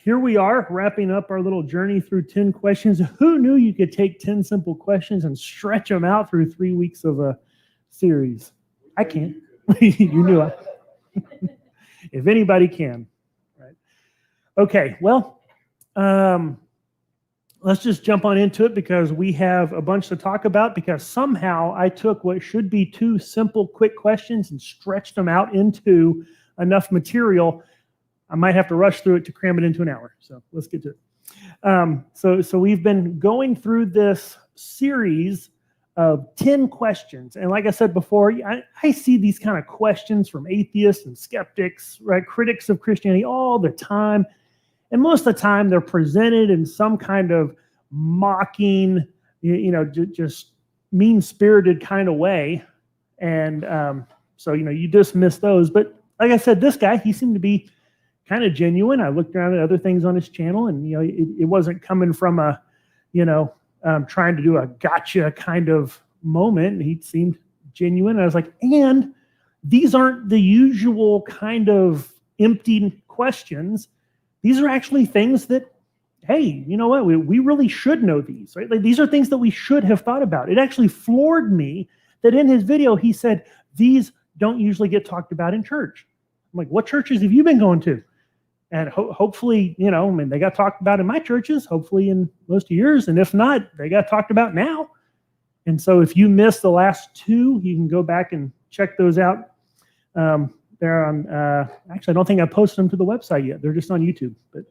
here we are wrapping up our little journey through 10 questions. Who knew you could take 10 simple questions and stretch them out through 3 weeks of a series? I can't. You knew it. If anybody can. Right. Okay, well, let's just jump on into it because we have a bunch to talk about, because somehow I took what should be 2 simple, quick questions and stretched them out into enough material. I might have to rush through it to cram it into an hour. So let's get to it. So we've been going through this series of 10 questions. And like I said before, I see these kind of questions from atheists and skeptics, right? Critics of Christianity all the time. And most of the time they're presented in some kind of mocking, just mean-spirited kind of way. And so, you dismiss those. But like I said, this guy, he seemed to be kind of genuine. I looked around at other things on his channel, and, it wasn't coming from a, trying to do a gotcha kind of moment. He seemed genuine. And I was like, and these aren't the usual kind of empty questions. These are actually things that, hey, you know what? We really should know these, right? Like, these are things that we should have thought about. It actually floored me that in his video, he said, these don't usually get talked about in church. I'm like, what churches have you been going to? And hopefully, they got talked about in my churches, hopefully in most of yours. And if not, they got talked about now. And so if you missed the last 2, you can go back and check those out. They're on, actually, I don't think I posted them to the website yet. They're just on YouTube. But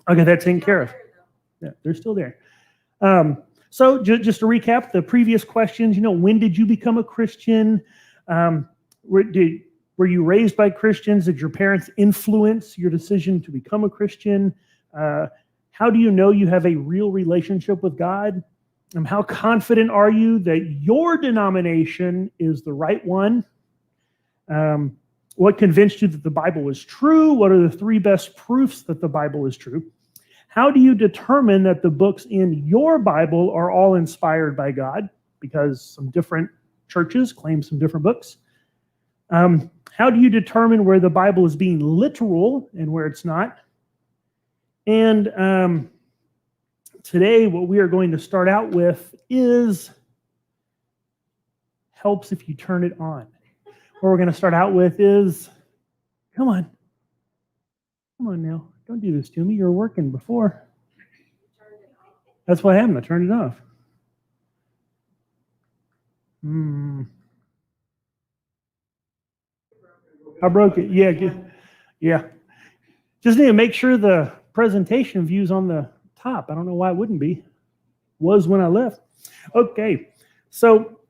okay, that's taken care of. Yeah, they're still there. So just to recap the previous questions, when did you become a Christian? Were you raised by Christians? Did your parents influence your decision to become a Christian? How do you know you have a real relationship with God? How confident are you that your denomination is the right one? What convinced you that the Bible is true? What are the 3 best proofs that the Bible is true? How do you determine that the books in your Bible are all inspired by God? Because some different churches claim some different books. How do you determine where the Bible is being literal and where it's not? And today, what we are going to start out with is helps if you turn it on. What we're going to start out with is, come on now. Don't do this to me. You were working before. That's what happened. I turned it off. I broke it. Yeah. Just need to make sure the presentation view's on the top. I don't know why it wouldn't be. Was when I left. Okay. So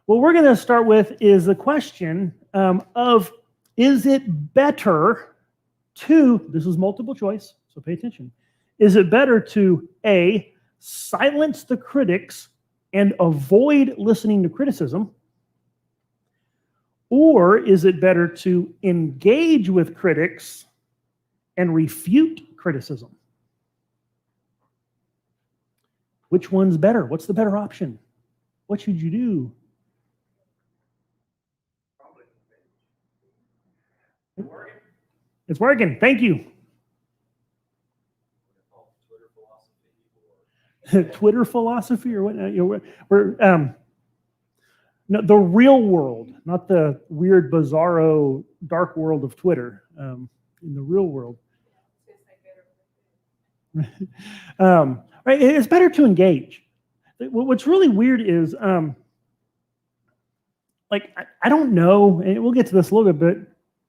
what we're going to start with is the question of, is it better to, this is multiple choice, so pay attention. Is it better to A, silence the critics and avoid listening to criticism? Or is it better to engage with critics and refute criticism? Which one's better? What's the better option? What should you do? It's working. Thank you. Twitter philosophy or what? No, the real world, not the weird, bizarro, dark world of Twitter. In the real world, right? It's better to engage. What's really weird is, I don't know, and we'll get to this a little bit, but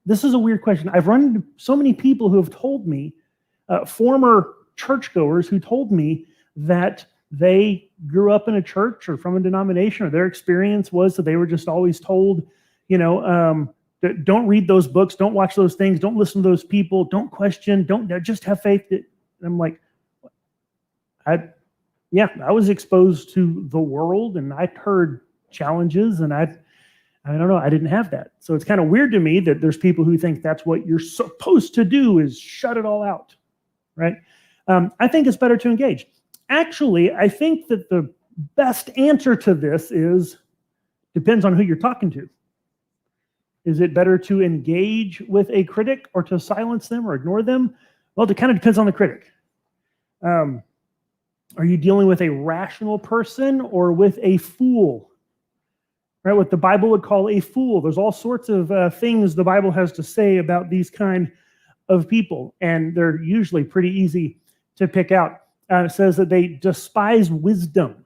this is a weird question. I've run into so many people who have told me, former churchgoers who told me that they grew up in a church or from a denomination, or their experience was that they were just always told, don't read those books, don't watch those things, don't listen to those people, don't question, don't just have faith. And I'm like, I was exposed to the world and I heard challenges, and I don't know, I didn't have that. So it's kind of weird to me that there's people who think that's what you're supposed to do, is shut it all out, right? I think it's better to engage. Actually, I think that the best answer to this depends on who you're talking to. Is it better to engage with a critic or to silence them or ignore them? Well, it kind of depends on the critic. Are you dealing with a rational person or with a fool? Right, what the Bible would call a fool. There's all sorts of things the Bible has to say about these kind of people, and they're usually pretty easy to pick out. It says that they despise wisdom.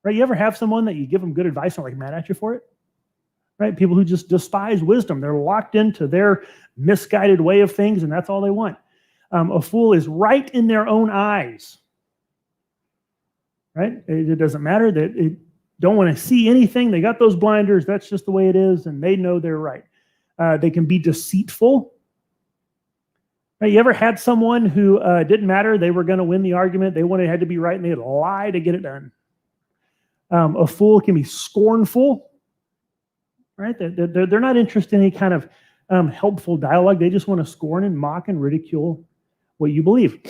Right? You ever have someone that you give them good advice and like mad at you for it? Right? People who just despise wisdom. They're locked into their misguided way of things, and that's all they want. A fool is right in their own eyes. Right? It doesn't matter that it don't want to see anything. They got those blinders. That's just the way it is, and they know they're right. They can be deceitful. Right? You ever had someone who didn't matter? They were going to win the argument. They had to be right, and they'd lie to get it done. A fool can be scornful. Right? They're not interested in any kind of helpful dialogue. They just want to scorn and mock and ridicule what you believe.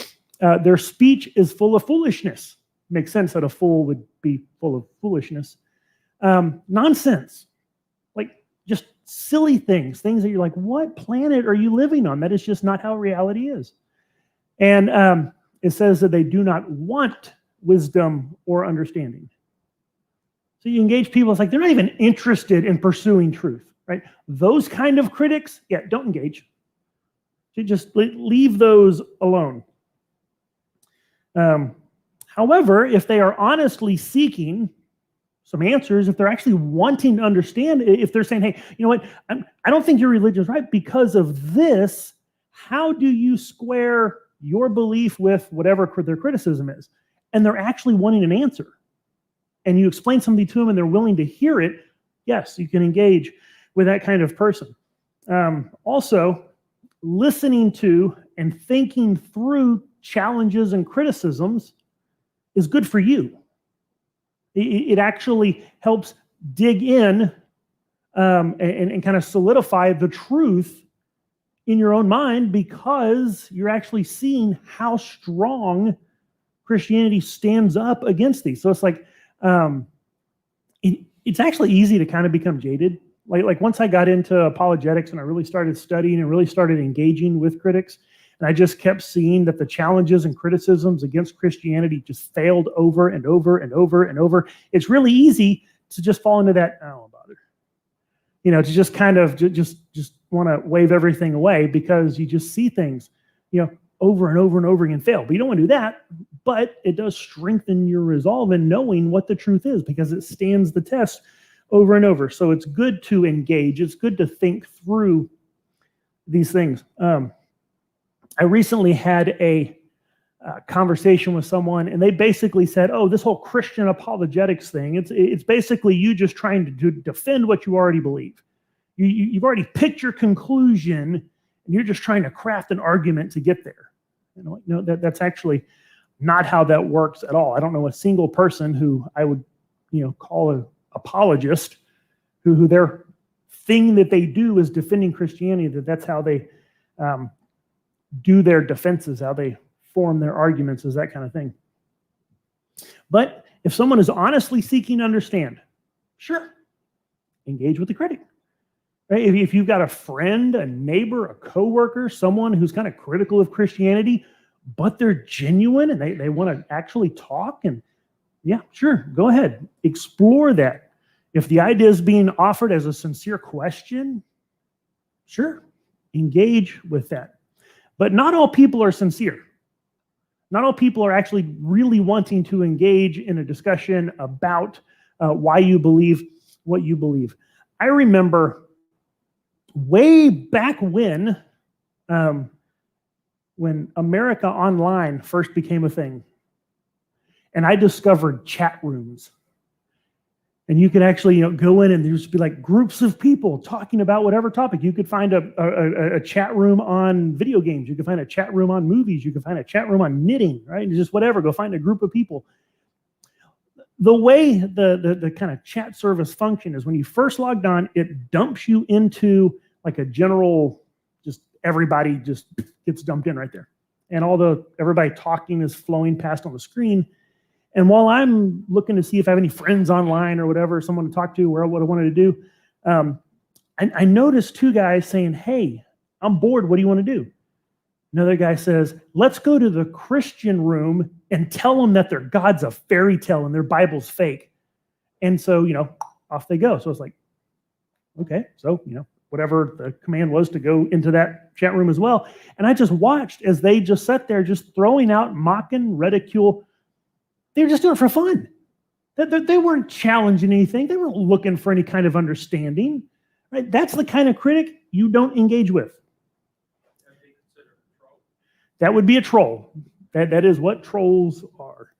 Their speech is full of foolishness. Makes sense that a fool would be full of foolishness. Nonsense. Like just silly things that you're like, what planet are you living on? That is just not how reality is. And it says that they do not want wisdom or understanding. So you engage people, it's like they're not even interested in pursuing truth, right? Those kind of critics, don't engage. You just leave those alone. However, if they are honestly seeking some answers, if they're actually wanting to understand, if they're saying, hey, you know what, I don't think your religion is right because of this, how do you square your belief with whatever their criticism is? And they're actually wanting an answer. And you explain something to them and they're willing to hear it, yes, you can engage with that kind of person. Also, listening to and thinking through challenges and criticisms is good for you. It actually helps dig in and kind of solidify the truth in your own mind because you're actually seeing how strong Christianity stands up against these. So it's like, it's actually easy to kind of become jaded. Like once I got into apologetics and I really started studying and really started engaging with critics, and I just kept seeing that the challenges and criticisms against Christianity just failed over and over and over and over. It's really easy to just fall into that, I don't want to bother. To just kind of just want to wave everything away because you just see things, over and over and over again fail. But you don't want to do that, but it does strengthen your resolve in knowing what the truth is because it stands the test over and over. So it's good to engage. It's good to think through these things. I recently had a conversation with someone, and they basically said, "Oh, this whole Christian apologetics thing, it's basically you just trying to defend what you already believe. You've already picked your conclusion, and you're just trying to craft an argument to get there." No, that's actually not how that works at all. I don't know a single person who I would, call an apologist, who their thing that they do is defending Christianity. That's how they do their defenses, how they form their arguments, is that kind of thing. But if someone is honestly seeking to understand, sure, engage with the critic. Right? If you've got a friend, a neighbor, a coworker, someone who's kind of critical of Christianity, but they're genuine and they want to actually talk, and sure, go ahead, explore that. If the idea is being offered as a sincere question, sure, engage with that. But not all people are sincere. Not all people are actually really wanting to engage in a discussion about why you believe what you believe. I remember way back when America Online first became a thing, and I discovered chat rooms. And you could actually, go in and there's be like groups of people talking about whatever topic. You could find a chat room on video games. You could find a chat room on movies. You could find a chat room on knitting, right? Just whatever. Go find a group of people. The way the kind of chat service function is when you first logged on, it dumps you into like a general, just everybody just gets dumped in right there. And everybody talking is flowing past on the screen. And while I'm looking to see if I have any friends online or whatever, someone to talk to, what I wanted to do, I noticed two guys saying, "Hey, I'm bored. What do you want to do?" Another guy says, let's go to the Christian room and tell them that their God's a fairy tale and their Bible's fake. And so, off they go. So it's like, okay, so, whatever the command was to go into that chat room as well. And I just watched as they just sat there just throwing out mocking, ridicule. They were just doing it for fun. They weren't challenging anything. They weren't looking for any kind of understanding. Right? That's the kind of critic you don't engage with. That would be a troll. That is what trolls are.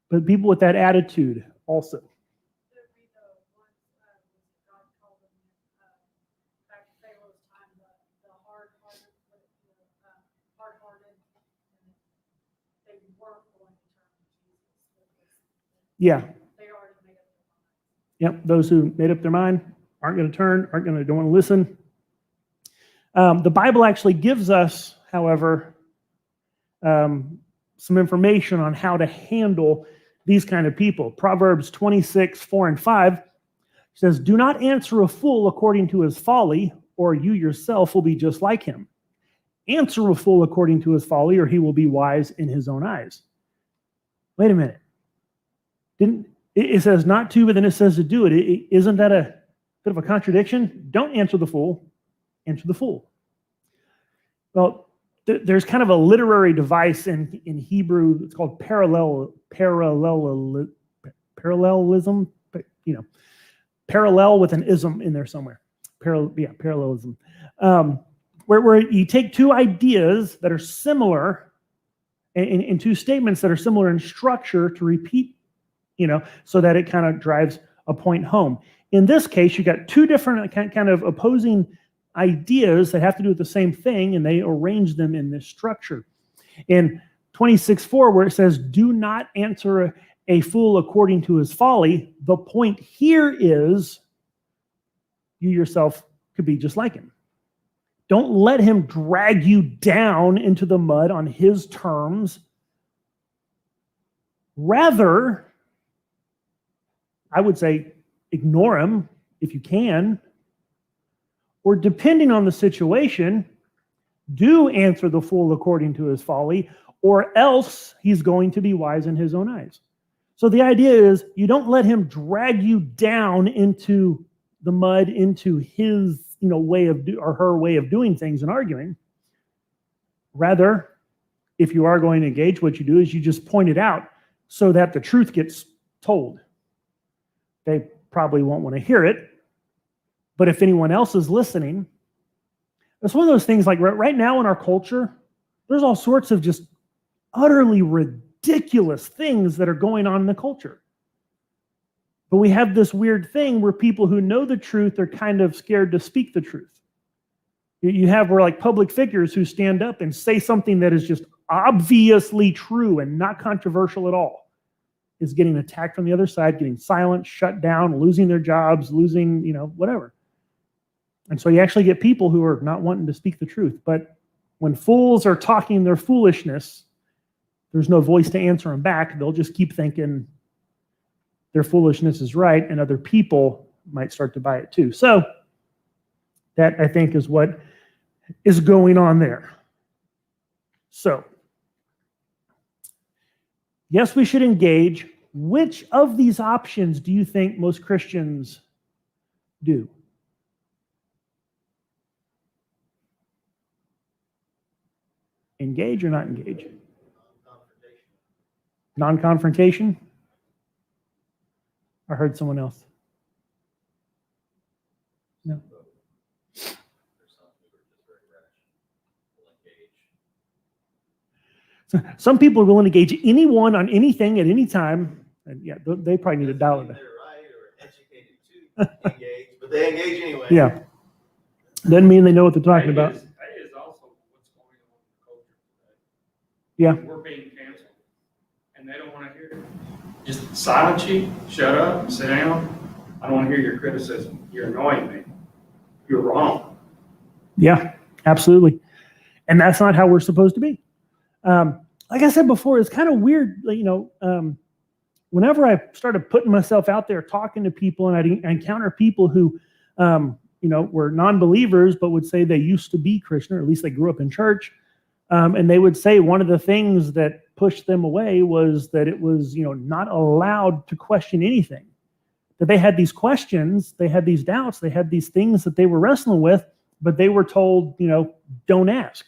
But people with that attitude also. Yeah. Yep. Those who made up their mind aren't going to turn, don't want to listen. The Bible actually gives us, however, some information on how to handle these kind of people. Proverbs 26:4-5 says, do not answer a fool according to his folly, or you yourself will be just like him. Answer a fool according to his folly, or he will be wise in his own eyes. Wait a minute. It says not to, but then it says to do it. Isn't that a bit of a contradiction? Don't answer the fool, answer the fool. Well, there's kind of a literary device in Hebrew. It's called parallelism. Parallel with an ism in there somewhere. Parallelism. Where you take two ideas that are similar in two statements that are similar in structure to repeat, so that it kind of drives a point home. In this case, you got two different kind of opposing ideas that have to do with the same thing, and they arrange them in this structure. In 26:4, where it says, do not answer a fool according to his folly, the point here is you yourself could be just like him. Don't let him drag you down into the mud on his terms. Rather, I would say ignore him if you can, or depending on the situation, do answer the fool according to his folly, or else he's going to be wise in his own eyes. So the idea is you don't let him drag you down into the mud, into his way of or her way of doing things and arguing. Rather, if you are going to engage, what you do is you just point it out so that the truth gets told. They probably won't want to hear it, but if anyone else is listening, it's one of those things like right now in our culture, there's all sorts of just utterly ridiculous things that are going on in the culture. But we have this weird thing where people who know the truth are kind of scared to speak the truth. You have where like public figures who stand up and say something that is just obviously true and not controversial at all is getting attacked from the other side, getting silenced, shut down, losing their jobs, losing, whatever. And so you actually get people who are not wanting to speak the truth. But when fools are talking their foolishness, there's no voice to answer them back. They'll just keep thinking their foolishness is right, and other people might start to buy it too. So that, I think, is what is going on there. So, yes, we should engage. Which of these options do you think most Christians do? Engage or not engage? Non-confrontation? I heard someone else. No. So some people are willing to engage anyone on anything at any time. And yeah, they probably need a dollar. They're right or educated to engage, but they engage anyway. Yeah. Doesn't mean they know what they're talking about. That is also what's going on in the culture today. Yeah. We're being canceled, and they don't want to hear it. Just silence you, shut up, sit down. I don't want to hear your criticism. You're annoying me. You're wrong. Yeah, absolutely. And that's not how we're supposed to be. Like I said before, it's kind of weird, whenever I started putting myself out there talking to people, and I encounter people who, were non-believers, but would say they used to be Christian, or at least they grew up in church. And they would say one of the things that pushed them away was that it was, not allowed to question anything. That they had these questions, they had these doubts, they had these things that they were wrestling with, but they were told, don't ask.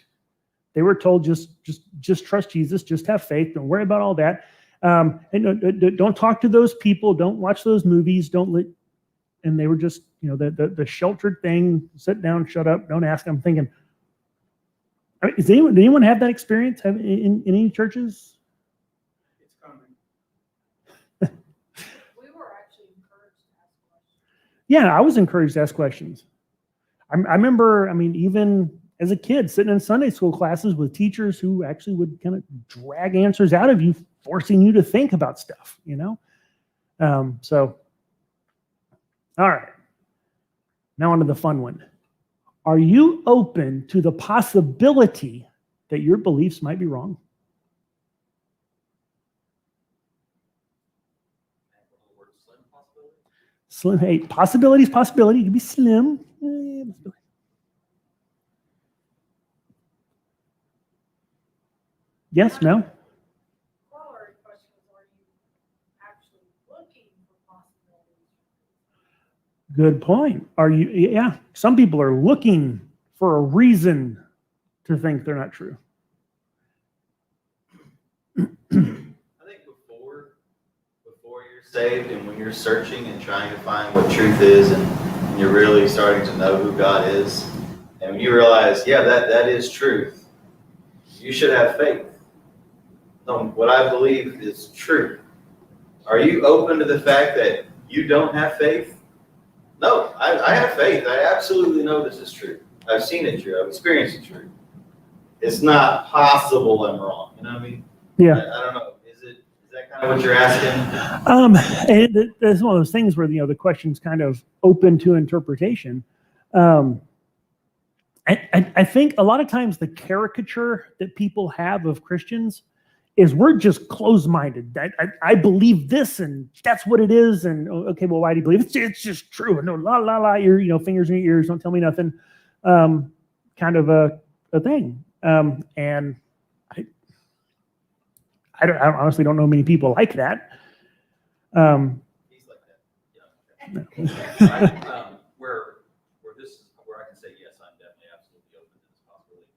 They were told just trust Jesus, just have faith, don't worry about all that. And don't talk to those people, don't watch those movies, and they were just, the sheltered thing, sit down, shut up, don't ask. I'm thinking, did anyone have that experience in any churches? It's coming. We were actually encouraged to ask questions. Yeah, I was encouraged to ask questions. I remember, even as a kid, sitting in Sunday school classes with teachers who actually would kind of drag answers out of you, forcing you to think about stuff, So, all right. Now on to the fun one. Are you open to the possibility that your beliefs might be wrong? Slim, hey, possibility. It could be slim. Yes, no? Corollary question is, are you actually looking for possibilities? Good point. Yeah, some people are looking for a reason to think they're not true. I think before you're saved and when you're searching and trying to find what truth is and you're really starting to know who God is, and when you realize, yeah, that is truth, you should have faith. What I believe is true. Are you open to the fact that you don't have faith? No, I have faith. I absolutely know this is true. I've seen it true. I've experienced it true. It's not possible I'm wrong. You know what I mean? Yeah. I don't know. Is that kind of what you're asking? It's one of those things where the question's kind of open to interpretation. I think a lot of times the caricature that people have of Christians is we're just closed-minded. I believe this, and that's what it is. And okay, well, why do you believe it? It's just true. No, la la la. Your fingers in your ears. Don't tell me nothing. Kind of a thing. And I honestly don't know many people like that. He's like that. Yeah. Where I can say yes, I'm definitely absolutely open to this possibility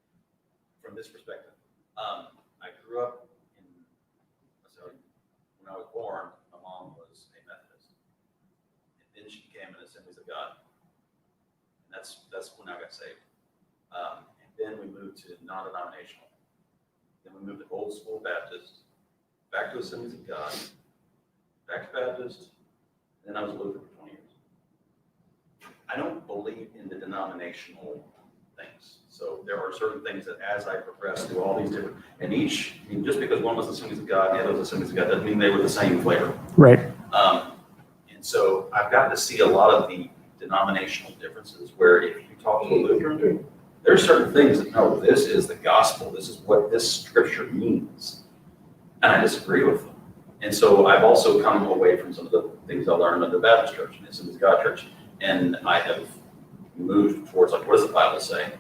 from this perspective. I grew up when I was born. My mom was a Methodist, and then she became an Assemblies of God, and that's when I got saved. And then we moved to non-denominational. Then we moved to old school Baptist, back to Assemblies of God, back to Baptist, and then I was a Lutheran for 20 years. I don't believe in the denominational things. So there are certain things that as I progress through all these different, just because one was Assemblies of God and the other was Assemblies of God doesn't mean they were the same flavor. Right. And so I've gotten to see a lot of the denominational differences where if you talk to a Lutheran, there are certain things that, no, this is the gospel. This is what this scripture means. And I disagree with them. And so I've also come away from some of the things I learned in the Baptist church and Assemblies of God church. And I have moved towards what does the Bible say?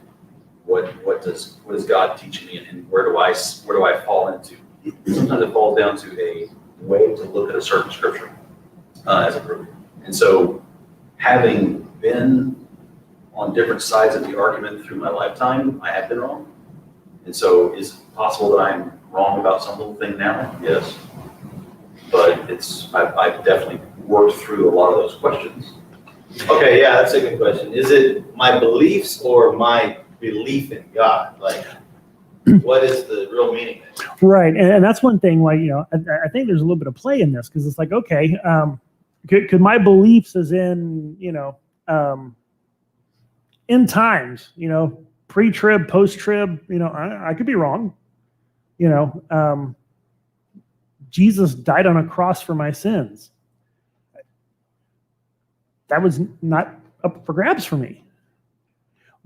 What does God teach me, and where do I fall into? Sometimes it falls down to a way to look at a certain scripture as a group. And so, having been on different sides of the argument through my lifetime, I have been wrong. And so, is it possible that I'm wrong about some little thing now? Yes, but I've definitely worked through a lot of those questions. Okay, yeah, that's a good question. Is it my beliefs or my belief in God? Like, what is the real meaning of it? Right. And that's one thing why, I think there's a little bit of play in this because it's like, okay, could my beliefs as in, end times, pre-trib, post-trib, I could be wrong. Jesus died on a cross for my sins. That was not up for grabs for me.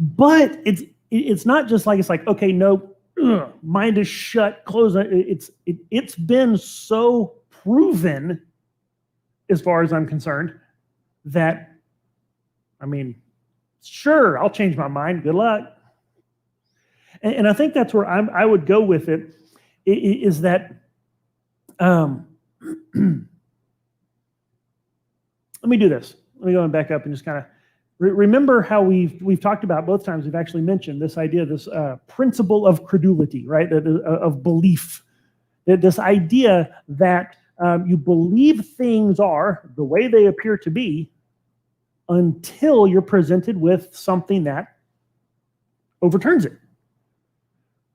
But it's not just like, it's like, okay, no, mind is shut, close. It's been so proven, as far as I'm concerned, that, sure, I'll change my mind. Good luck. And I think that's where I would go with it, is that, let me do this. Let me go and back up and just kind of remember how we've talked about both times. We've actually mentioned this idea, this principle of credulity, right? Of belief. This idea that you believe things are the way they appear to be until you're presented with something that overturns it,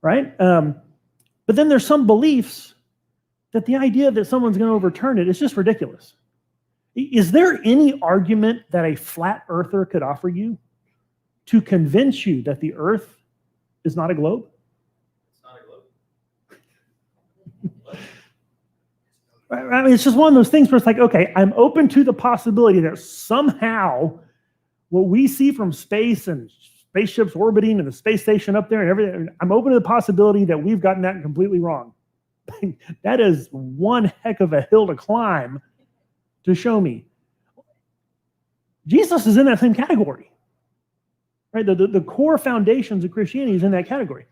right? But then there's some beliefs that the idea that someone's going to overturn it is just ridiculous. Is there any argument that a flat earther could offer you to convince you that the earth is not a globe? It's not a globe. I mean, it's just one of those things where it's like, okay, I'm open to the possibility that somehow what we see from space and spaceships orbiting and the space station up there and everything, I'm open to the possibility that we've gotten that completely wrong. That is one heck of a hill to climb to show me. Jesus is in that same category, right? The core foundations of Christianity is in that category.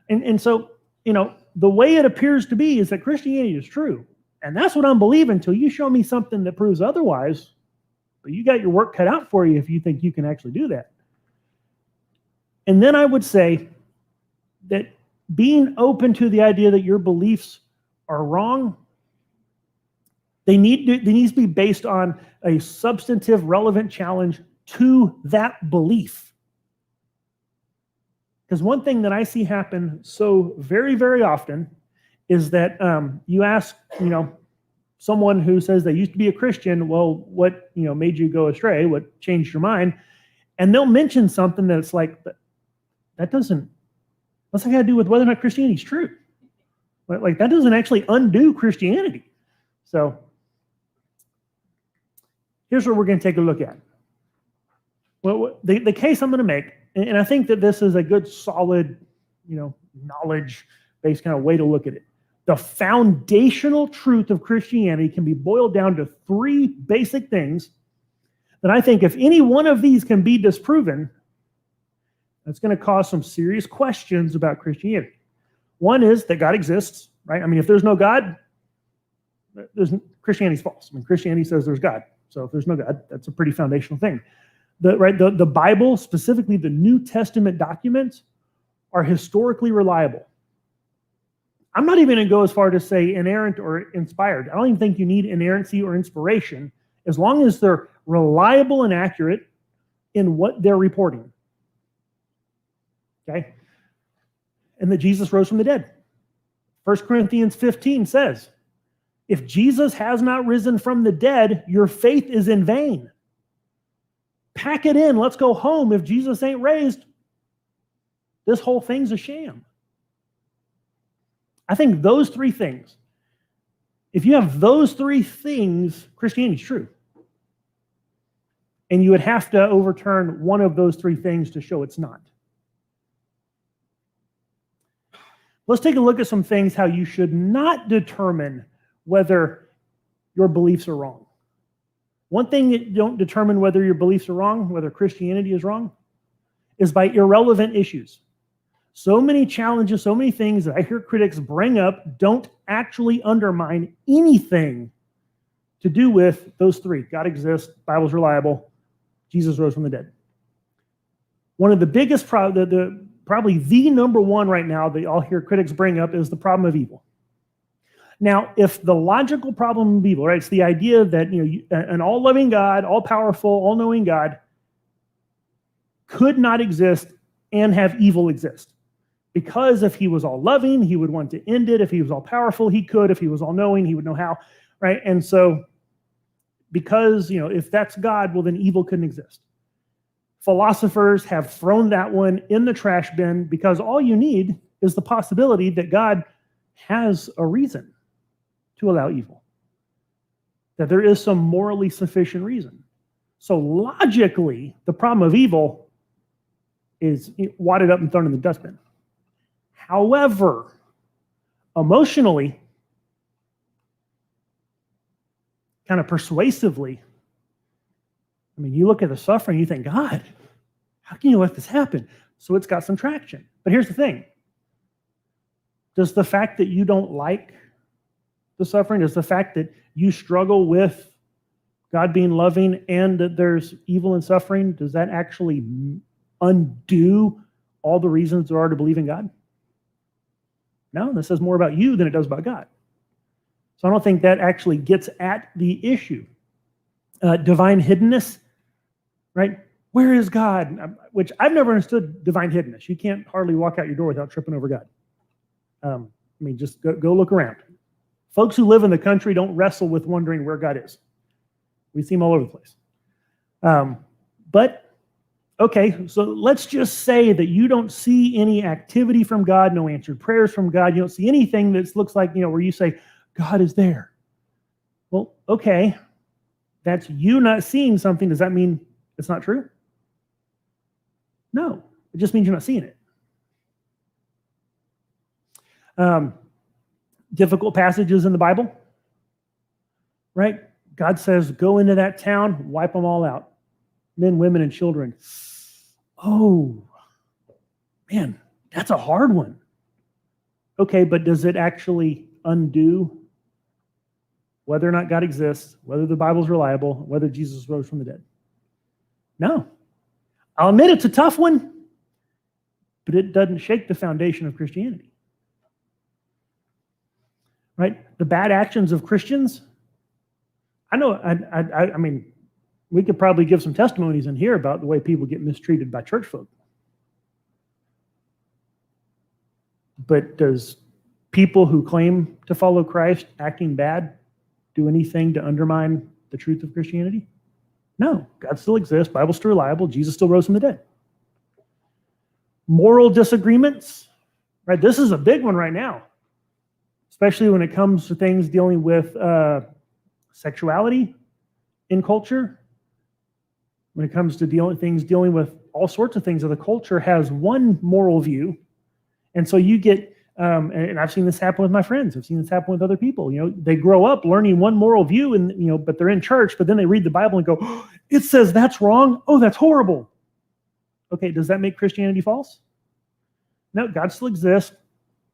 And so, the way it appears to be is that Christianity is true. And that's what I'm believing until you show me something that proves otherwise. But you got your work cut out for you if you think you can actually do that. And then I would say that being open to the idea that your beliefs are wrong, they need to be based on a substantive, relevant challenge to that belief. Because one thing that I see happen so very, very often is that you ask, someone who says they used to be a Christian, well, what, made you go astray? What changed your mind? And they'll mention something that's like, what's that got to do with whether or not Christianity is true? Like, that doesn't actually undo Christianity. So here's what we're going to take a look at. Well, the case I'm going to make, and I think that this is a good, solid, knowledge-based kind of way to look at it. The foundational truth of Christianity can be boiled down to three basic things that I think if any one of these can be disproven, that's going to cause some serious questions about Christianity. One is that God exists, right? I mean, if there's no God, Christianity's false. I mean, Christianity says there's God. So if there's no God, that's a pretty foundational thing. The Bible, specifically the New Testament documents, are historically reliable. I'm not even going to go as far to say inerrant or inspired. I don't even think you need inerrancy or inspiration as long as they're reliable and accurate in what they're reporting. Okay? And that Jesus rose from the dead. 1 Corinthians 15 says, if Jesus has not risen from the dead, your faith is in vain. Pack it in. Let's go home. If Jesus ain't raised, this whole thing's a sham. I think those three things, if you have those three things, Christianity's true. And you would have to overturn one of those three things to show it's not. Let's take a look at some things how you should not determine whether your beliefs are wrong. One thing that don't determine whether your beliefs are wrong, whether Christianity is wrong, is by irrelevant issues. So many challenges, so many things that I hear critics bring up don't actually undermine anything to do with those three. God exists, Bible's reliable, Jesus rose from the dead. One of the biggest, probably the number one right now that I'll hear critics bring up is the problem of evil. Now, if the logical problem of evil, right, it's the idea that an all-loving God, all-powerful, all-knowing God could not exist and have evil exist. Because if he was all-loving, he would want to end it. If he was all-powerful, he could. If he was all-knowing, he would know how, right? And so, because, if that's God, well, then evil couldn't exist. Philosophers have thrown that one in the trash bin because all you need is the possibility that God has a reason to allow evil, that there is some morally sufficient reason. So logically, the problem of evil is wadded up and thrown in the dustbin. However, emotionally, kind of persuasively, you look at the suffering, you think, God, how can you let this happen? So it's got some traction. But here's the thing. Does the fact that you don't like the suffering, does the fact that you struggle with God being loving and that there's evil and suffering, does that actually undo all the reasons there are to believe in God? No, this says more about you than it does about God. So I don't think that actually gets at the issue. Divine hiddenness, right? Where is God? Which I've never understood divine hiddenness. You can't hardly walk out your door without tripping over God. Just go look around. Folks who live in the country don't wrestle with wondering where God is. We see him all over the place. But, okay, so let's just say that you don't see any activity from God, no answered prayers from God. You don't see anything that looks like, where you say, God is there. Well, okay, that's you not seeing something. Does that mean it's not true? No, it just means you're not seeing it. Difficult passages in the Bible, right? God says, go into that town, wipe them all out. Men, women, and children. Oh, man, that's a hard one. Okay, but does it actually undo whether or not God exists, whether the Bible's reliable, whether Jesus rose from the dead? No. I'll admit it's a tough one, but it doesn't shake the foundation of Christianity. Right? The bad actions of Christians, I know, I mean, we could probably give some testimonies in here about the way people get mistreated by church folk. But does people who claim to follow Christ acting bad do anything to undermine the truth of Christianity? No. God still exists. Bible's still reliable. Jesus still rose from the dead. Moral disagreements, right? This is a big one right now, especially when it comes to things dealing with sexuality in culture. When it comes to dealing with all sorts of things, that the culture has one moral view, and so you get, and I've seen this happen with my friends. I've seen this happen with other people. They grow up learning one moral view, and but they're in church, but then they read the Bible and go, oh, it says that's wrong. Oh, that's horrible. Okay, does that make Christianity false? No, God still exists.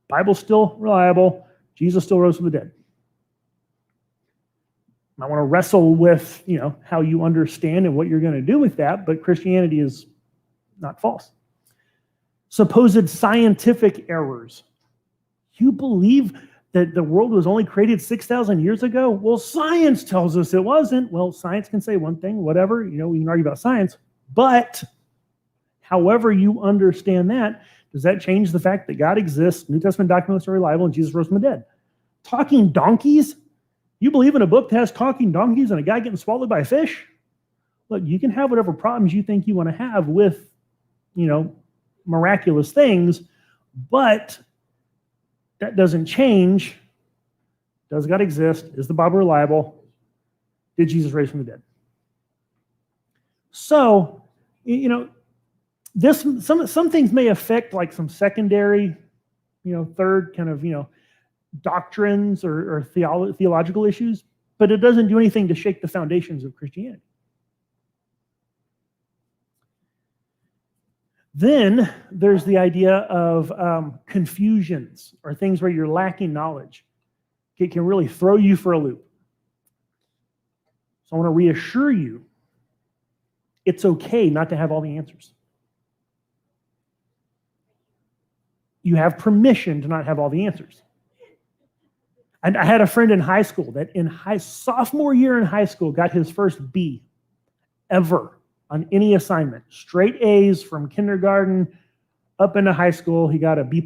Bible's still reliable. Jesus still rose from the dead. I want to wrestle with, how you understand and what you're going to do with that, but Christianity is not false. Supposed scientific errors. You believe that the world was only created 6,000 years ago? Well, science tells us it wasn't. Well, science can say one thing, whatever, we can argue about science, but however you understand that, does that change the fact that God exists, New Testament documents are reliable, and Jesus rose from the dead? Talking donkeys? You believe in a book that has talking donkeys and a guy getting swallowed by a fish? Look, you can have whatever problems you think you want to have with, miraculous things, but that doesn't change. Does God exist? Is the Bible reliable? Did Jesus rise from the dead? So, some things may affect like some secondary, third kind of, doctrines or theological issues, but it doesn't do anything to shake the foundations of Christianity. Then there's the idea of confusions or things where you're lacking knowledge. It can really throw you for a loop. So I want to reassure you, it's okay not to have all the answers. You have permission to not have all the answers. And I had a friend in high school that in sophomore year in high school got his first B ever on any assignment. Straight A's from kindergarten up into high school. He got a B+.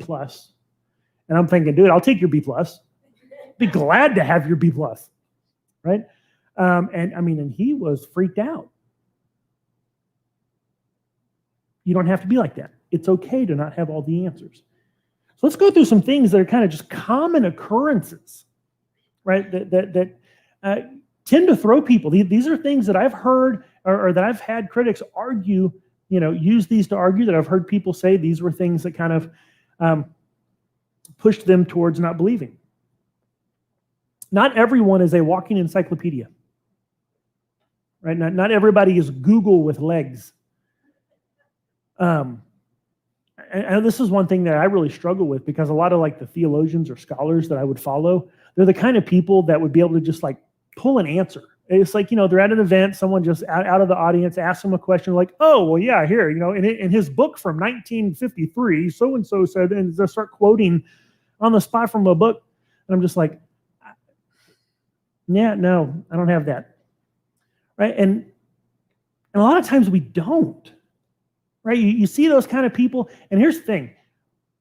And I'm thinking, dude, I'll take your B+. Be glad to have your B+. Right? And he was freaked out. You don't have to be like that. It's okay to not have all the answers. So let's go through some things that are kind of just common occurrences, right? That tend to throw people. These are things that I've heard or that I've had critics argue, use these to argue, that I've heard people say these were things that kind of pushed them towards not believing. Not everyone is a walking encyclopedia, right? Not everybody is Google with legs. and this is one thing that I really struggle with, because a lot of like the theologians or scholars that I would follow, they're the kind of people that would be able to just like pull an answer. It's like, they're at an event, someone just out of the audience asks them a question like, oh, well, yeah, here, in his book from 1953, so-and-so said, and they start quoting on the spot from a book. And I'm just like, yeah, no, I don't have that. Right? And a lot of times we don't. Right? You see those kind of people, and here's the thing.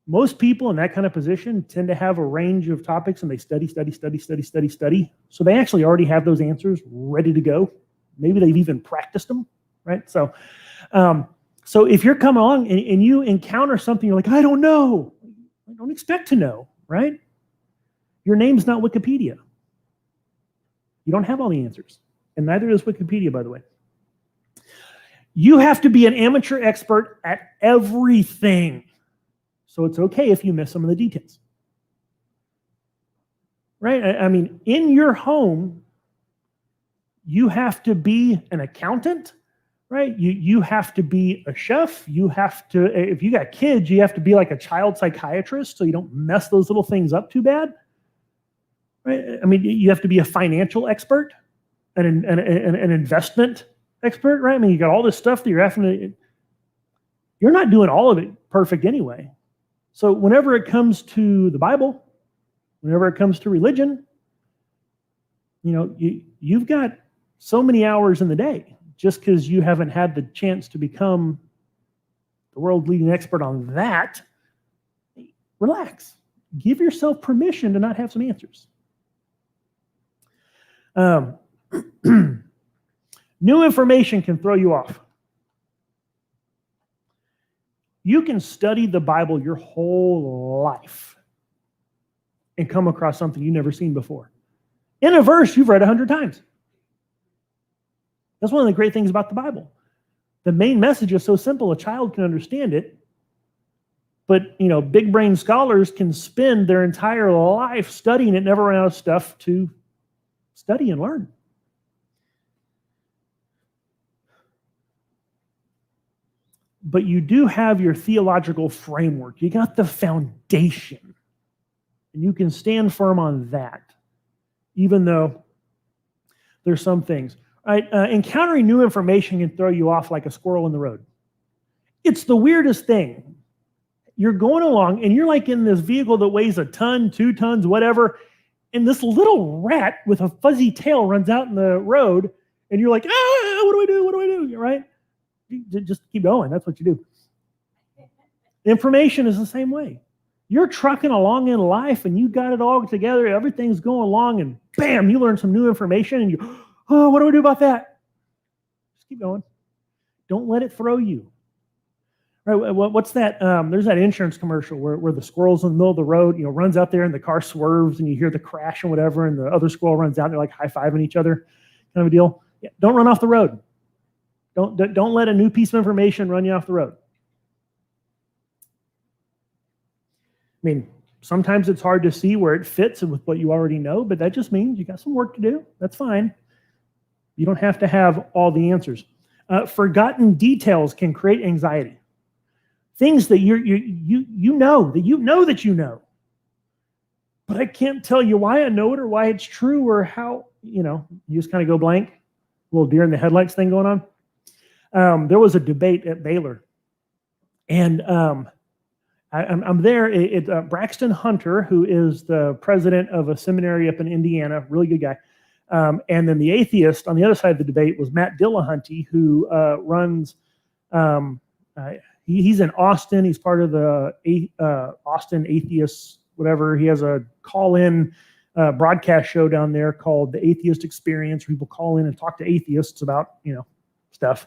Most people in that kind of position tend to have a range of topics, and they study. So they actually already have those answers ready to go. Maybe they've even practiced them, right? So if you're coming along and you encounter something, you're like, I don't know. I don't expect to know, right? Your name's not Wikipedia. You don't have all the answers, and neither is Wikipedia, by the way. You have to be an amateur expert at everything. So it's okay if you miss some of the details. Right? I mean, in your home, you have to be an accountant, right? You have to be a chef. You have to, if you got kids, you have to be like a child psychiatrist so you don't mess those little things up too bad. Right? I mean, you have to be a financial expert, an investment expert, right? I mean, you got all this stuff that you're not doing all of it perfect anyway. So whenever it comes to the Bible, whenever it comes to religion, you've got so many hours in the day. Just because you haven't had the chance to become the world leading expert on that, relax. Give yourself permission to not have some answers. New information can throw you off. You can study the Bible your whole life and come across something you've never seen before. In a verse you've read 100 times. That's one of the great things about the Bible. The main message is so simple, a child can understand it. But, big brain scholars can spend their entire life studying it, never run out of stuff to study and learn. But you do have your theological framework. You got the foundation. And you can stand firm on that, even though there's some things. Right? Encountering new information can throw you off like a squirrel in the road. It's the weirdest thing. You're going along, and you're like in this vehicle that weighs a ton, 2 tons, whatever, and this little rat with a fuzzy tail runs out in the road, and you're like, what do I do? What do I do? Right? Just keep going. That's what you do. Information is the same way. You're trucking along in life and you got it all together. Everything's going along and bam, you learn some new information and what do I do about that? Just keep going. Don't let it throw you. Right? What's that? There's that insurance commercial where the squirrel's in the middle of the road, runs out there and the car swerves and you hear the crash and whatever, and the other squirrel runs out and they're like high-fiving each other, kind of a deal. Yeah, don't run off the road. Don't let a new piece of information run you off the road. I mean, sometimes it's hard to see where it fits with what you already know, but that just means you got some work to do. That's fine. You don't have to have all the answers. Forgotten details can create anxiety. Things that you know that you know, but I can't tell you why I know it or why it's true or how, you just kind of go blank. A little deer in the headlights thing going on. There was a debate at Baylor, and I'm there. Braxton Hunter, who is the president of a seminary up in Indiana, really good guy. And then the atheist on the other side of the debate was Matt Dillahunty, who runs, he's in Austin. He's part of the Austin Atheists, whatever. He has a call-in broadcast show down there called The Atheist Experience, where people call in and talk to atheists about, stuff.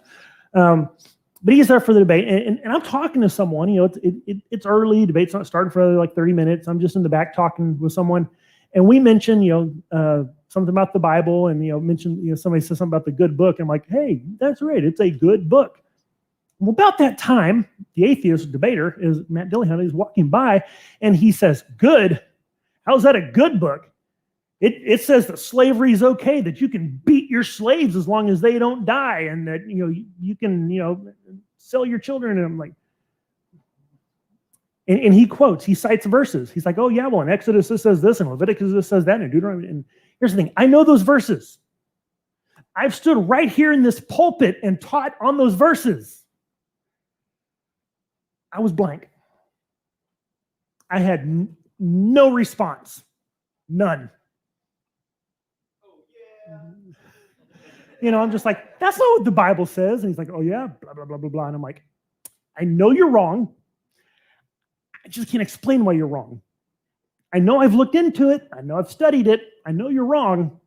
But he's there for the debate, and I'm talking to someone. It's early. Debate's not starting for like 30 minutes. I'm just in the back talking with someone, and we mentioned, something about the Bible, and mentioned, somebody said something about the good book. I'm like, hey, that's right. It's a good book. Well, about that time, the atheist debater is Matt Dillahunty. He's walking by, and he says, "Good? How's that a good book? It says that slavery is okay, that you can beat your slaves as long as they don't die, and that you can sell your children." And I'm like, And he cites verses. He's like, oh yeah, well in Exodus this says this, and Leviticus this says that, and Deuteronomy. And here's the thing, I know those verses. I've stood right here in this pulpit and taught on those verses. I was blank. I had no response. None. I'm just like, that's not what the Bible says. And he's like, oh yeah, blah, blah, blah, blah, blah. And I'm like, I know you're wrong. I just can't explain why you're wrong. I know I've looked into it. I know I've studied it. I know you're wrong.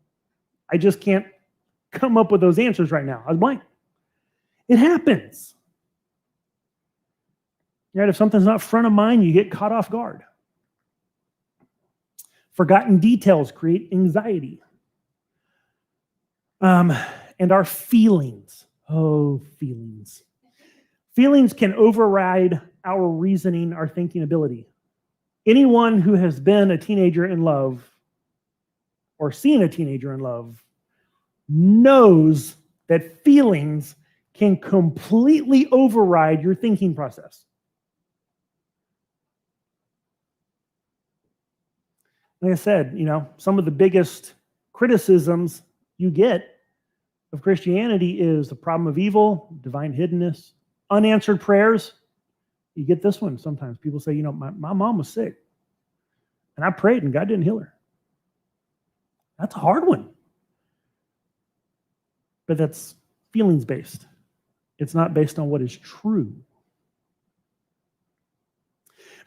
I just can't come up with those answers right now. I was blank. It happens. Right? If something's not front of mind, you get caught off guard. Forgotten details create anxiety. And our feelings. Oh, feelings. Feelings can override our reasoning, our thinking ability. Anyone who has been a teenager in love or seen a teenager in love knows that feelings can completely override your thinking process. Like I said, some of the biggest criticisms you get of Christianity is the problem of evil, divine hiddenness, unanswered prayers. You get this one sometimes. People say, my mom was sick, and I prayed, and God didn't heal her. That's a hard one. But that's feelings-based. It's not based on what is true.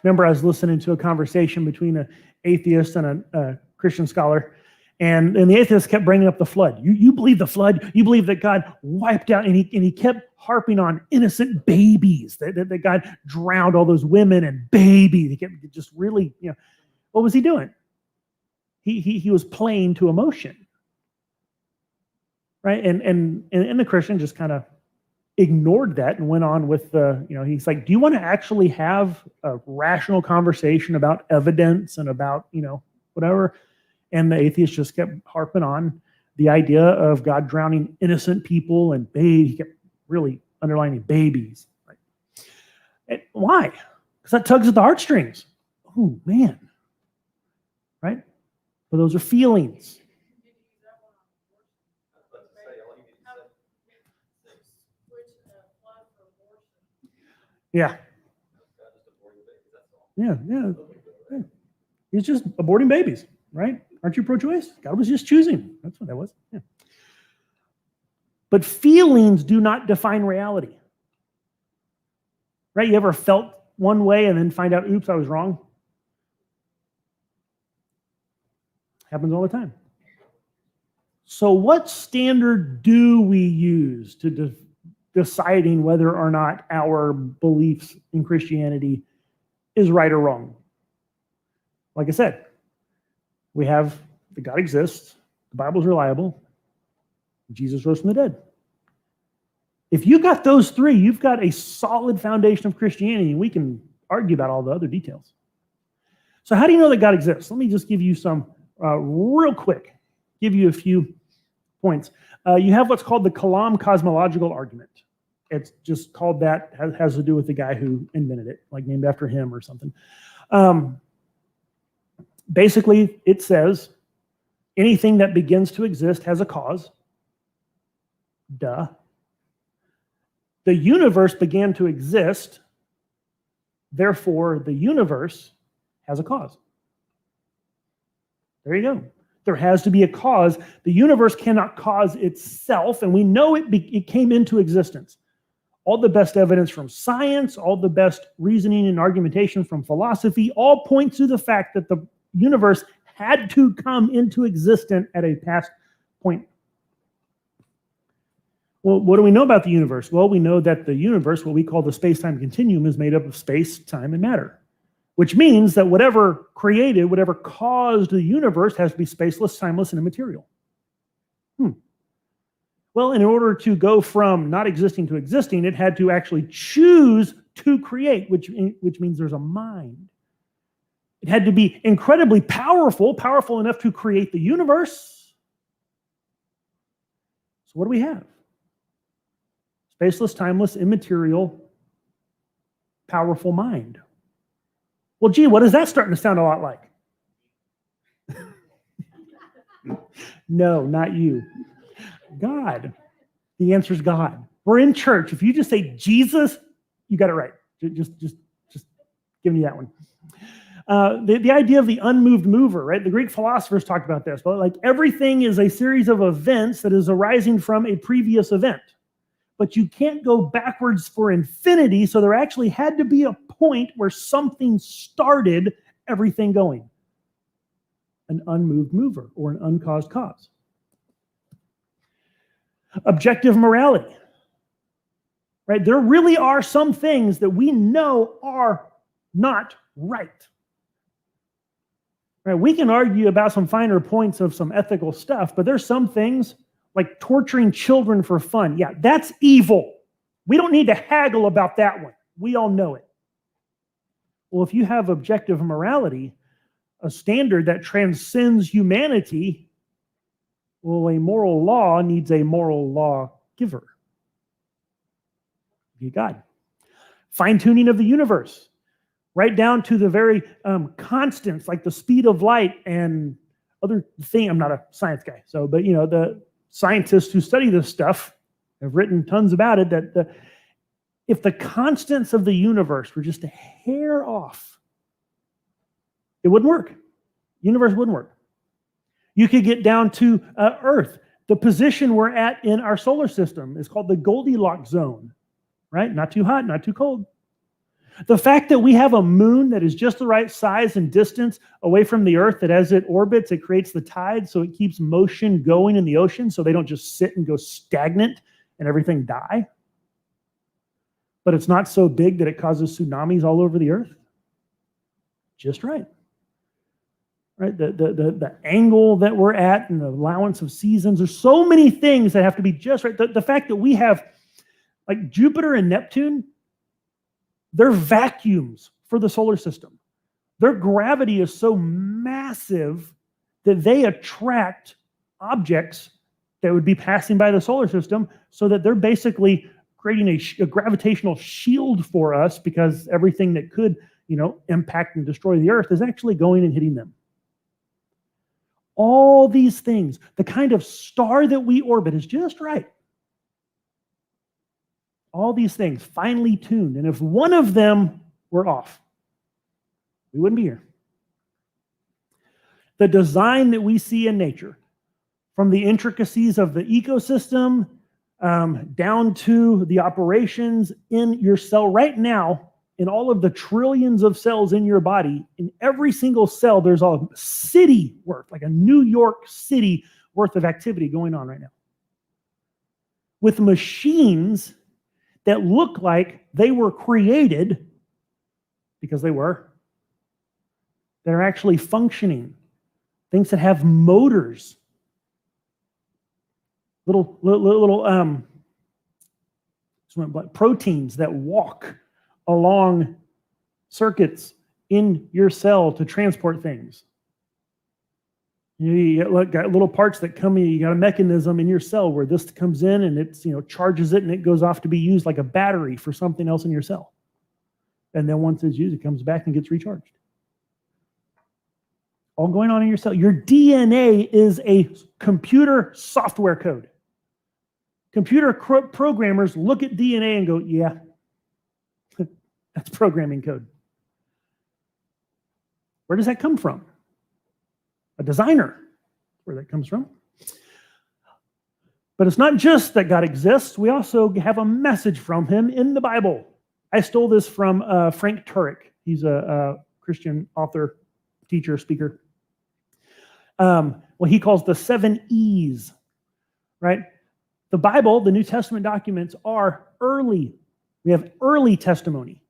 Remember, I was listening to a conversation between an atheist and a Christian scholar, and the atheist kept bringing up the flood. You believe the flood? You believe that God wiped out, and he kept harping on innocent babies, that God drowned all those women and babies. He kept just really, what was he doing? He was playing to emotion, right? And the Christian just kind of ignored that and went on with he's like, do you want to actually have a rational conversation about evidence and about, whatever? And the atheist just kept harping on the idea of God drowning innocent people and babies. He kept really underlining babies. Right? And why? Because that tugs at the heartstrings. Oh, man. Right? But those are feelings. Yeah. Yeah. He's just aborting babies, right? Aren't you pro-choice? God was just choosing. That's what that was. Yeah. But feelings do not define reality. Right? You ever felt one way and then find out, oops, I was wrong? Happens all the time. So what standard do we use to deciding whether or not our beliefs in Christianity is right or wrong? Like I said, we have that God exists, the Bible's reliable, Jesus rose from the dead. If you got those three, you've got a solid foundation of Christianity, and we can argue about all the other details. So how do you know that God exists? Let me just give you some real quick, give you a few points. You have what's called the Kalam cosmological argument. It's just called that, has to do with the guy who invented it, like named after him or something. Basically, it says anything that begins to exist has a cause. Duh. The universe began to exist, therefore the universe has a cause. There you go. There has to be a cause. The universe cannot cause itself, and we know it came into existence. All the best evidence from science, all the best reasoning and argumentation from philosophy, all point to the fact that the universe had to come into existence at a past point. Well, what do we know about the universe? Well, we know that the universe, what we call the space-time continuum, is made up of space, time, and matter, which means that whatever created, whatever caused the universe has to be spaceless, timeless, and immaterial. Well, in order to go from not existing to existing, it had to actually choose to create, which means there's a mind. It had to be incredibly powerful enough to create the universe. So what do we have? Spaceless, timeless, immaterial, powerful mind. Well, gee, what is that starting to sound a lot like? No, not you. God. The answer is God. We're in church. If you just say Jesus, you got it right. Just giving you that one. The idea of the unmoved mover, right? The Greek philosophers talked about this, but like everything is a series of events that is arising from a previous event. But you can't go backwards for infinity, so there actually had to be a point where something started everything going. An unmoved mover or an uncaused cause. Objective morality, right? There really are some things that we know are not right. Right? We can argue about some finer points of some ethical stuff, but there's some things like torturing children for fun. Yeah, that's evil. We don't need to haggle about that one. We all know it. Well, if you have objective morality, a standard that transcends humanity, well, a moral law needs a moral law giver. Be God. Fine-tuning of the universe, right down to the very constants, like the speed of light and other thing. I'm not a science guy, but the scientists who study this stuff have written tons about it, that if the constants of the universe were just a hair off, it wouldn't work. The universe wouldn't work. You could get down to Earth. The position we're at in our solar system is called the Goldilocks zone, right? Not too hot, not too cold. The fact that we have a moon that is just the right size and distance away from the Earth, that as it orbits, it creates the tide, so it keeps motion going in the ocean, so they don't just sit and go stagnant and everything die. But it's not so big that it causes tsunamis all over the Earth. Just right. Right? The angle that we're at and the allowance of seasons. There's so many things that have to be just right. The fact that we have, like Jupiter and Neptune, they're vacuums for the solar system. Their gravity is so massive that they attract objects that would be passing by the solar system, so that they're basically creating a gravitational shield for us, because everything that could, impact and destroy the Earth is actually going and hitting them. All these things, the kind of star that we orbit is just right. All these things finely tuned. And if one of them were off, we wouldn't be here. The design that we see in nature, from the intricacies of the ecosystem down to the operations in your cell right now, in all of the trillions of cells in your body, in every single cell, there's a city worth, like a New York City worth of activity going on right now. With machines that look like they were created, because they were, that are actually functioning. Things that have motors. Little proteins that walk along circuits in your cell to transport things. You got little parts that come in. You got a mechanism in your cell where this comes in and it's charges it, and it goes off to be used like a battery for something else in your cell. And then once it's used, it comes back and gets recharged. All going on in your cell. Your DNA is a computer software code. Computer programmers look at DNA and go, yeah, that's programming code. Where does that come from? A designer, where that comes from. But it's not just that God exists. We also have a message from him in the Bible. I stole this from Frank Turek. He's a Christian author, teacher, speaker. What he calls the 7 E's, right? The Bible, the New Testament documents, are early. We have early testimony,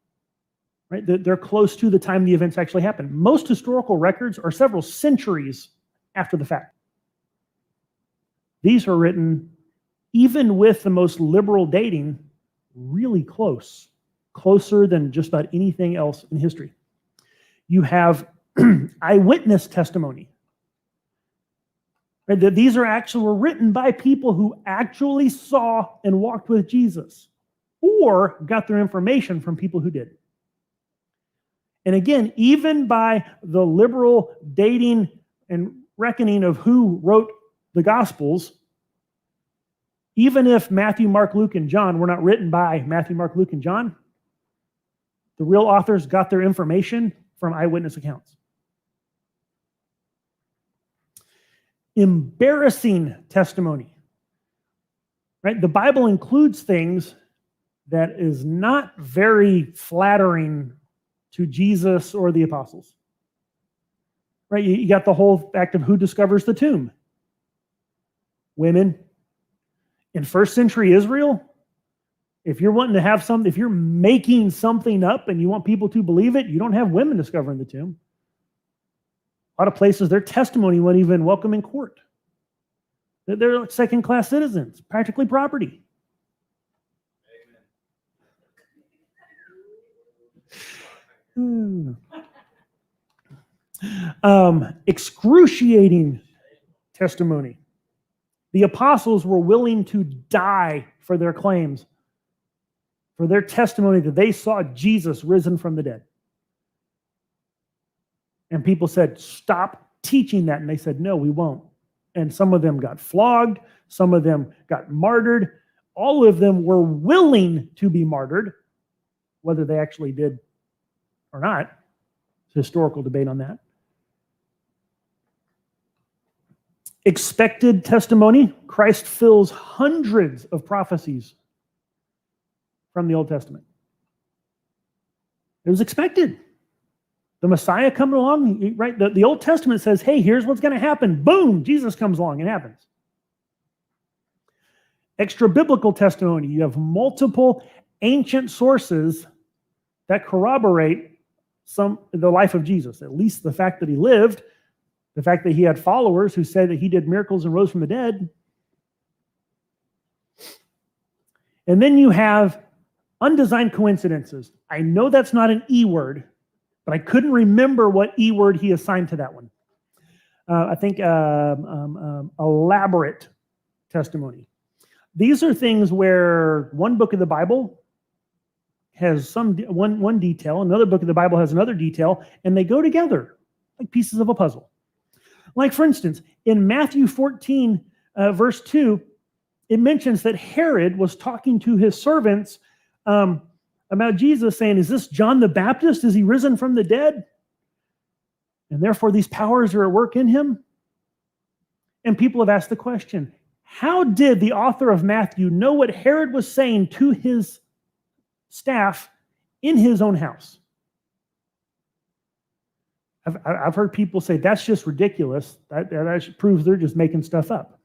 right? They're close to the time the events actually happened. Most historical records are several centuries after the fact. These are written, even with the most liberal dating, really close, closer than just about anything else in history. You have eyewitness testimony. Right? These were written by people who actually saw and walked with Jesus, or got their information from people who did. And again, even by the liberal dating and reckoning of who wrote the Gospels, even if Matthew, Mark, Luke, and John were not written by Matthew, Mark, Luke, and John, the real authors got their information from eyewitness accounts. Embarrassing testimony. Right? The Bible includes things that is not very flattering to Jesus or the apostles. Right? You got the whole fact of who discovers the tomb. Women. In first century Israel, if you're wanting to have something, if you're making something up and you want people to believe it, you don't have women discovering the tomb. A lot of places, their testimony wasn't even welcome in court. They're like second-class citizens, practically property. Excruciating testimony. The apostles were willing to die for their claims, for their testimony that they saw Jesus risen from the dead. And people said, stop teaching that. And they said, no, we won't. And some of them got flogged. Some of them got martyred. All of them were willing to be martyred. Whether they actually did or not, it's a historical debate on that. Expected testimony. Christ fills hundreds of prophecies from the Old Testament. It was expected. The Messiah coming along, right? The Old Testament says, hey, here's what's going to happen. Boom, Jesus comes along, it happens. Extrabiblical testimony. You have multiple ancient sources that corroborate the life of Jesus, at least the fact that he lived, the fact that he had followers who said that he did miracles and rose from the dead. And then you have undesigned coincidences. I know that's not an E word, but I couldn't remember what E word he assigned to that one. I think elaborate testimony. These are things where one book of the Bible has one detail, another book of the Bible has another detail, and they go together like pieces of a puzzle. Like, for instance, in Matthew 14, verse 2, it mentions that Herod was talking to his servants about Jesus, saying, is this John the Baptist? Is he risen from the dead? And therefore these powers are at work in him? And people have asked the question, how did the author of Matthew know what Herod was saying to his staff in his own house? I've heard people say that's just ridiculous. That proves they're just making stuff up.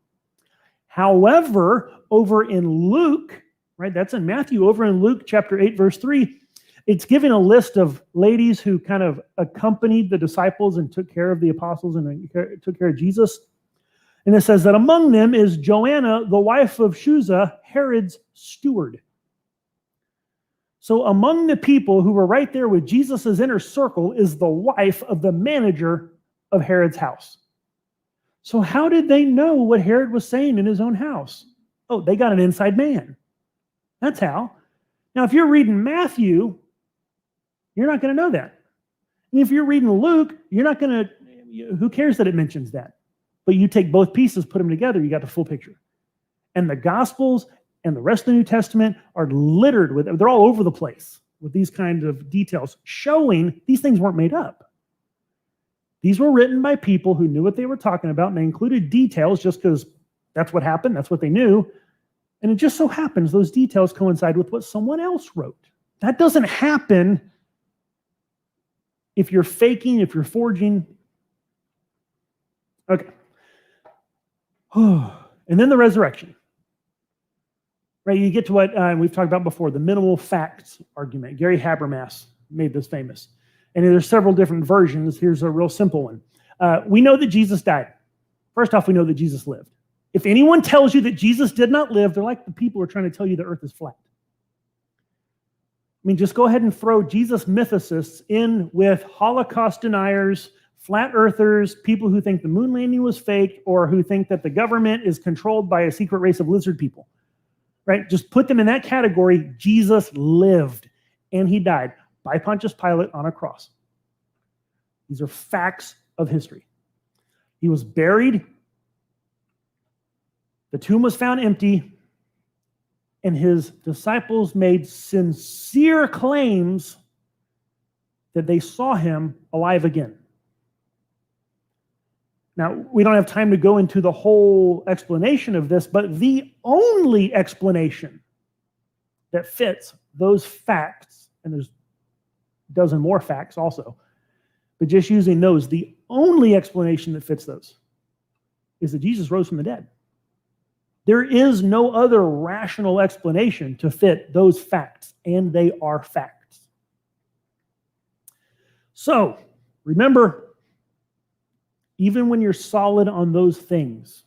However, over in Luke, right, that's in Matthew, over in Luke chapter 8, verse 3, it's giving a list of ladies who kind of accompanied the disciples and took care of the apostles and took care of Jesus. And it says that among them is Joanna, the wife of Chuza, Herod's steward. So among the people who were right there with Jesus' inner circle is the wife of the manager of Herod's house. So how did they know what Herod was saying in his own house? Oh, they got an inside man. That's how. Now, if you're reading Matthew, you're not going to know that. And if you're reading Luke, you're not going to, who cares that it mentions that? But you take both pieces, put them together, you got the full picture. And the Gospels and the rest of the New Testament are littered with, they're all over the place with these kinds of details, showing these things weren't made up. These were written by people who knew what they were talking about, and they included details just because that's what happened, that's what they knew. And it just so happens those details coincide with what someone else wrote. That doesn't happen if you're faking, if you're forging. Okay. And then the resurrection. Right, you get to what we've talked about before, the minimal facts argument. Gary Habermas made this famous. And there's several different versions. Here's a real simple one. We know that Jesus died. First off, we know that Jesus lived. If anyone tells you that Jesus did not live, they're like the people who are trying to tell you the earth is flat. I mean, just go ahead and throw Jesus mythicists in with Holocaust deniers, flat earthers, people who think the moon landing was fake, or who think that the government is controlled by a secret race of lizard people. Right? Just put them in that category. Jesus lived, and he died by Pontius Pilate on a cross. These are facts of history. He was buried. The tomb was found empty. And his disciples made sincere claims that they saw him alive again. Now, we don't have time to go into the whole explanation of this, but the only explanation that fits those facts, and there's a dozen more facts also, but just using those, the only explanation that fits those is that Jesus rose from the dead. There is no other rational explanation to fit those facts, and they are facts. So, remember, even when you're solid on those things,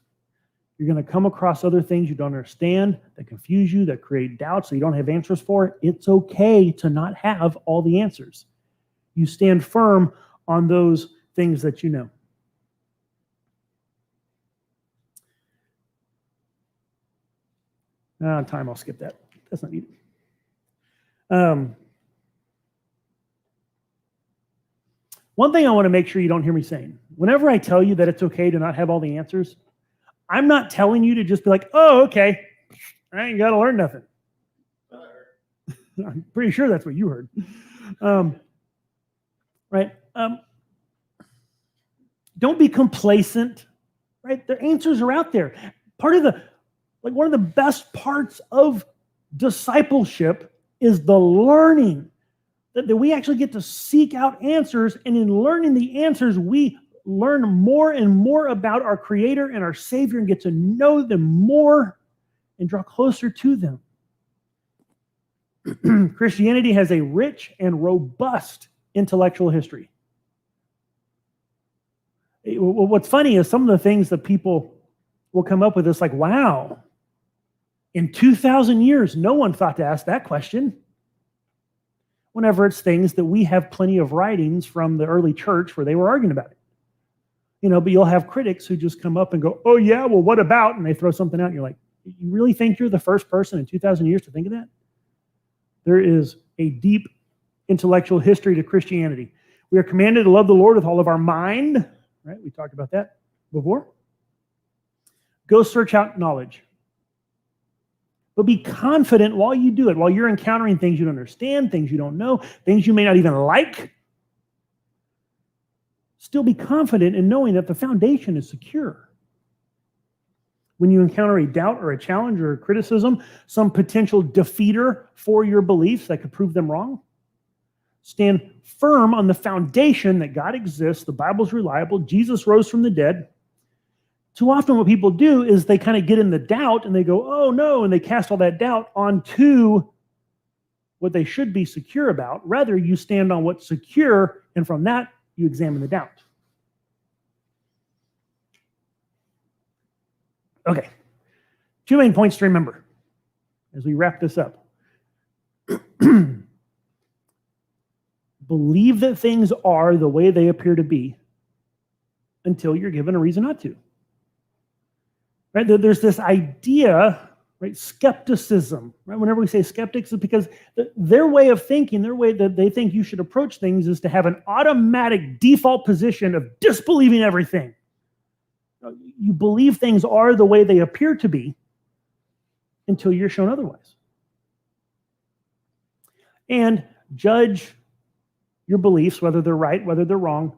you're going to come across other things you don't understand, that confuse you, that create doubts that you don't have answers for. It's okay to not have all the answers. You stand firm on those things that you know. Time, I'll skip that. That's not needed. One thing I want to make sure you don't hear me saying, whenever I tell you that it's okay to not have all the answers, I'm not telling you to just be like, oh, okay, I ain't got to learn nothing. I'm pretty sure that's what you heard. Right? Don't be complacent, right? The answers are out there. One of the best parts of discipleship is the learning, that we actually get to seek out answers, and in learning the answers, we learn more and more about our Creator and our Savior and get to know them more and draw closer to them. Christianity has a rich and robust intellectual history. What's funny is some of the things that people will come up with is like, wow, in 2,000 years, no one thought to ask that question. Whenever it's things that we have plenty of writings from the early church where they were arguing about it. But you'll have critics who just come up and go, oh yeah, well, what about? And they throw something out and you're like, you really think you're the first person in 2,000 years to think of that? There is a deep intellectual history to Christianity. We are commanded to love the Lord with all of our mind, right? We talked about that before. Go search out knowledge. But be confident while you do it, while you're encountering things you don't understand, things you don't know, things you may not even like. Still be confident in knowing that the foundation is secure. When you encounter a doubt or a challenge or a criticism, some potential defeater for your beliefs that could prove them wrong, stand firm on the foundation that God exists, the Bible's reliable, Jesus rose from the dead. Too often what people do is they kind of get in the doubt and they go, oh no, and they cast all that doubt onto what they should be secure about. Rather, you stand on what's secure, and from that, you examine the doubt. Okay, 2 main points to remember as we wrap this up. Believe that things are the way they appear to be until you're given a reason not to. Right? There's this idea, right? Skepticism. Right? Whenever we say skeptics, it's because their way of thinking, their way that they think you should approach things is to have an automatic default position of disbelieving everything. You believe things are the way they appear to be until you're shown otherwise. And judge your beliefs, whether they're right, whether they're wrong,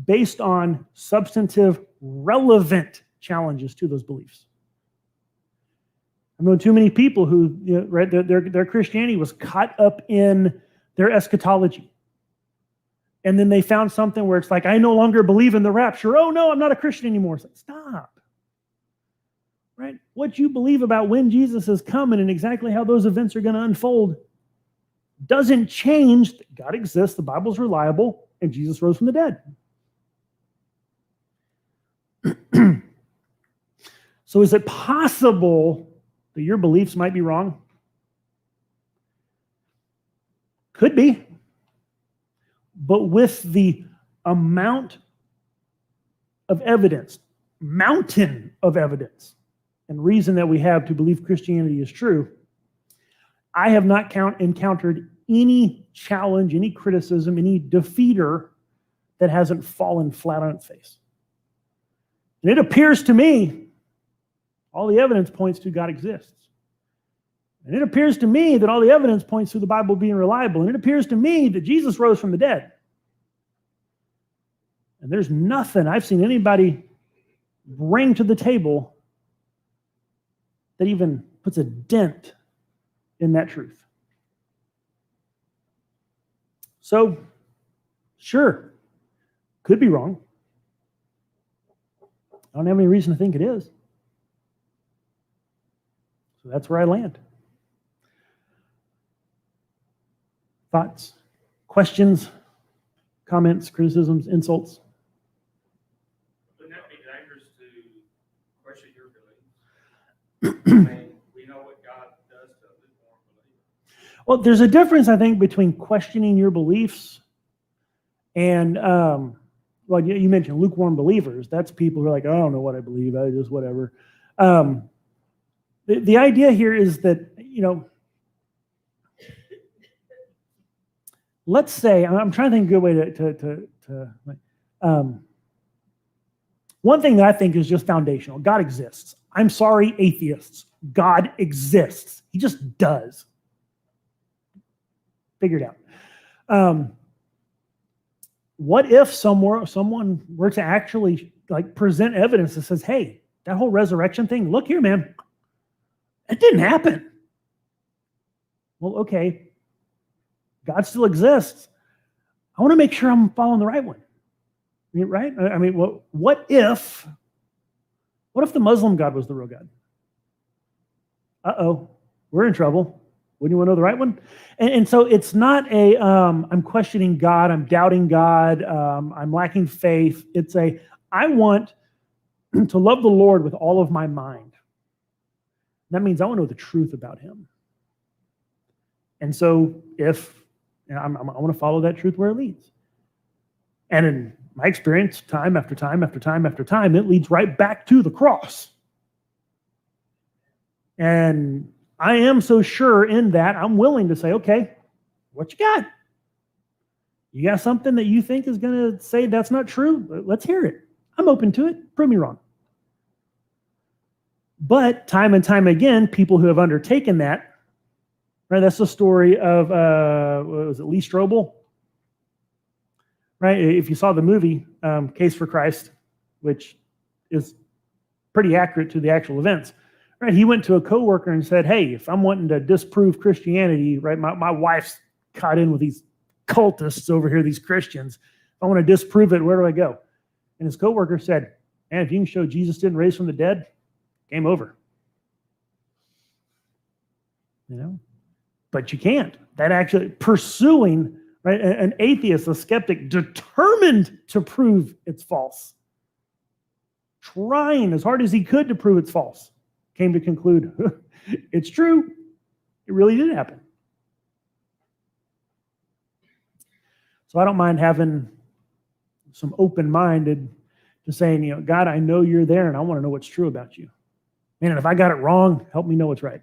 based on substantive, relevant challenges to those beliefs. I've known too many people who, right, their Christianity was caught up in their eschatology. And then they found something where it's like, I no longer believe in the rapture. Oh no, I'm not a Christian anymore. It's like, stop. Right? What you believe about when Jesus is coming and exactly how those events are going to unfold doesn't change that God exists, the Bible's reliable, and Jesus rose from the dead. So is it possible that your beliefs might be wrong? Could be. But with the amount of evidence, mountain of evidence, and reason that we have to believe Christianity is true, I have not encountered any challenge, any criticism, any defeater that hasn't fallen flat on its face. And it appears to me, all the evidence points to God exists. And it appears to me that all the evidence points to the Bible being reliable. And it appears to me that Jesus rose from the dead. And there's nothing I've seen anybody bring to the table that even puts a dent in that truth. So, sure, could be wrong. I don't have any reason to think it is. So that's where I land. Thoughts, questions, comments, criticisms, insults? Wouldn't that be dangerous to question your beliefs? I mean, we know what God does to a lukewarm believer. Well, there's a difference, I think, between questioning your beliefs and, well, you mentioned lukewarm believers. That's people who are like, I don't know what I believe. I just whatever. The idea here is that, let's say, I'm trying to think of a good way to one thing that I think is just foundational. God exists. I'm sorry, atheists. God exists. He just does. Figure it out. What if someone were to actually present evidence that says, hey, that whole resurrection thing, look here, man, it didn't happen. Well, okay, God still exists. I want to make sure I'm following the right one. Right? I mean, what if the Muslim God was the real God? Uh-oh, we're in trouble. Wouldn't you want to know the right one? And so it's not I'm questioning God, I'm doubting God, I'm lacking faith. It's I want to love the Lord with all of my mind. That means I want to know the truth about him. And so if I want to follow that truth where it leads. And in my experience, time after time after time after time, it leads right back to the cross. And I am so sure in that, I'm willing to say, okay, what you got? You got something that you think is going to say that's not true? Let's hear it. I'm open to it. Prove me wrong. But time and time again, people who have undertaken that, right? That's the story of, what was it, Lee Strobel? Right? If you saw the movie, Case for Christ, which is pretty accurate to the actual events, right? He went to a coworker and said, hey, if I'm wanting to disprove Christianity, right, my wife's caught in with these cultists over here, these Christians. If I want to disprove it, where do I go? And his coworker said, man, if you can show Jesus didn't raise from the dead, game over. But you can't. That actually pursuing, right, an atheist, a skeptic, determined to prove it's false, trying as hard as he could to prove it's false, came to conclude it's true. It really did happen. So I don't mind having some open-minded to saying, God, I know you're there and I want to know what's true about you. Man, and if I got it wrong, help me know what's right.